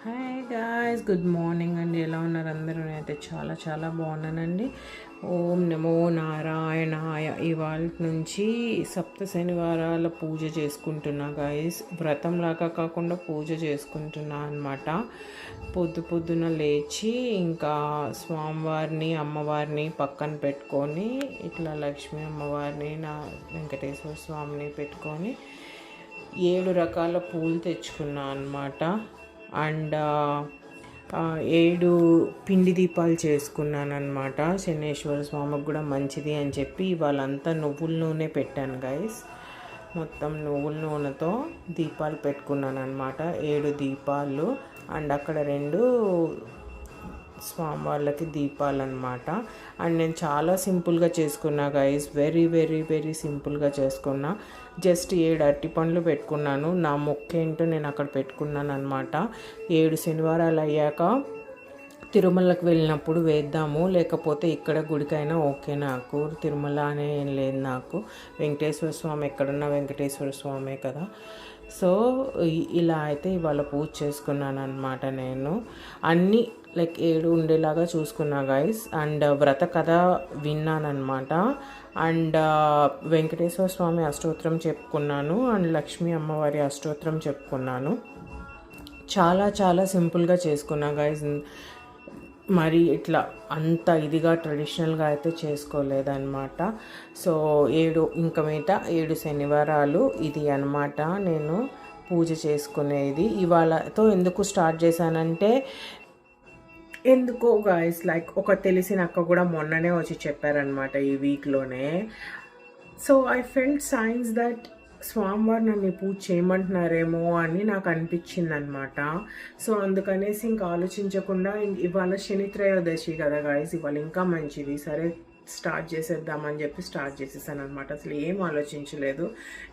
Hi guys, good morning అండి. ఎలా ఉన్నారు అందరూ? నేనైతే చాలా చాలా బాగున్నానండి. ఓం నమో నారాయణాయ. ఇవాళ నుంచి సప్త శనివారాల పూజ చేసుకుంటున్నా గాయస్. వ్రతంలాగా కాకుండా పూజ చేసుకుంటున్నా అనమాట. పొద్దున లేచి ఇంకా స్వామివారిని అమ్మవారిని పక్కన పెట్టుకొని ఇట్లా లక్ష్మీ అమ్మవారిని నా వెంకటేశ్వర స్వామిని పెట్టుకొని 7 రకాల పూలు తెచ్చుకున్నా అనమాట. అండ్ 7 పిండి దీపాలు చేసుకున్నాను అనమాట. శనేశ్వర స్వామికి కూడా మంచిది అని చెప్పి వాళ్ళంతా నువ్వుల నూనె పెట్టాను గైస్. మొత్తం నువ్వుల నూనెతో దీపాలు పెట్టుకున్నాను అనమాట. 7 దీపాలు. అండ్ అక్కడ 2 స్వామి వాళ్ళకి దీపాలు అనమాట. అండ్ నేను చాలా సింపుల్గా చేసుకున్నా గైస్. వెరీ వెరీ వెరీ సింపుల్గా చేసుకున్నా. జస్ట్ 7 అరటి పండ్లు పెట్టుకున్నాను. నా మొక్క ఏంటో నేను అక్కడ పెట్టుకున్నాను అనమాట. 7 శనివారాలు అయ్యాక తిరుమలకు వెళ్ళినప్పుడు వేద్దాము, లేకపోతే ఇక్కడ గుడికైనా ఓకే. నాకు తిరుమల అనే ఏం లేదు. నాకు వెంకటేశ్వర స్వామి ఎక్కడున్నా వెంకటేశ్వర స్వామే కదా. సో ఇలా అయితే ఇవాళ పూజ చేసుకున్నాను అనమాట. నేను అన్నీ 7 ఉండేలాగా చూసుకున్నా గైస్. అండ్ వ్రత కథ విన్నానమాట. అండ్ వెంకటేశ్వర స్వామి అష్టోత్తరం చెప్పుకున్నాను. అండ్ లక్ష్మీ అమ్మవారి అష్టోత్తరం చెప్పుకున్నాను. చాలా చాలా సింపుల్గా చేసుకున్నా గైస్. మరి ఇట్లా అంత ఇదిగా ట్రెడిషనల్గా అయితే చేసుకోలేదన్నమాట. సో 7 ఇంకా మిగతా 7 శనివారాలు ఇది అనమాట నేను పూజ చేసుకునేది. ఇవాళతో ఎందుకు స్టార్ట్ చేశానంటే, ఎందుకో గాయస్ ఒక తెలిసిన అక్క కూడా మొన్ననే వచ్చి చెప్పారనమాట ఈ వీక్లోనే. So I felt signs that స్వామివారు నన్ను పూజ చేయమంటున్నారేమో అని నాకు అనిపించింది అనమాట. సో అందుకనేసి ఇంకా ఆలోచించకుండా ఇవాళ శని త్రయోదశి కదా గాయస్, ఇవాళ ఇంకా మంచిది, సరే స్టార్ట్ చేసేద్దామని చెప్పి స్టార్ట్ చేసేసాను అనమాట. అసలు ఏం ఆలోచించలేదు.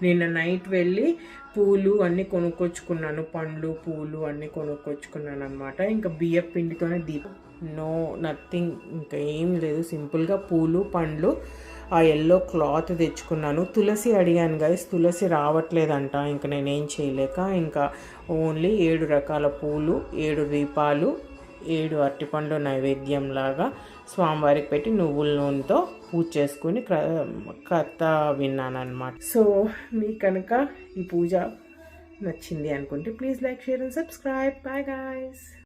నిన్న నైట్ వెళ్ళి పూలు అన్నీ కొనుక్కొచ్చుకున్నాను, పండ్లు పూలు అన్నీ కొనుక్కొచ్చుకున్నాను అనమాట. ఇంకా బియ్యం పిండితోనే దీపం, నో నథింగ్, ఇంకా ఏం లేదు. సింపుల్గా పూలు పండ్లు, ఆ ఎల్లో క్లాత్ తెచ్చుకున్నాను. తులసి అడిగాను గైస్, తులసి రావట్లేదంట. ఇంకా నేనేం చేయలేక ఇంకా ఓన్లీ 7 రకాల పూలు, 7 దీపాలు, 7 అరటిపండ్లు నైవేద్యంలాగా స్వామివారికి పెట్టి నువ్వుల నూనెతో పూజ చేసుకుని కథ విన్నాను అనమాట. సో మీకు కనుక ఈ పూజ నచ్చింది అనుకుంటే please like, share and subscribe. Bye guys.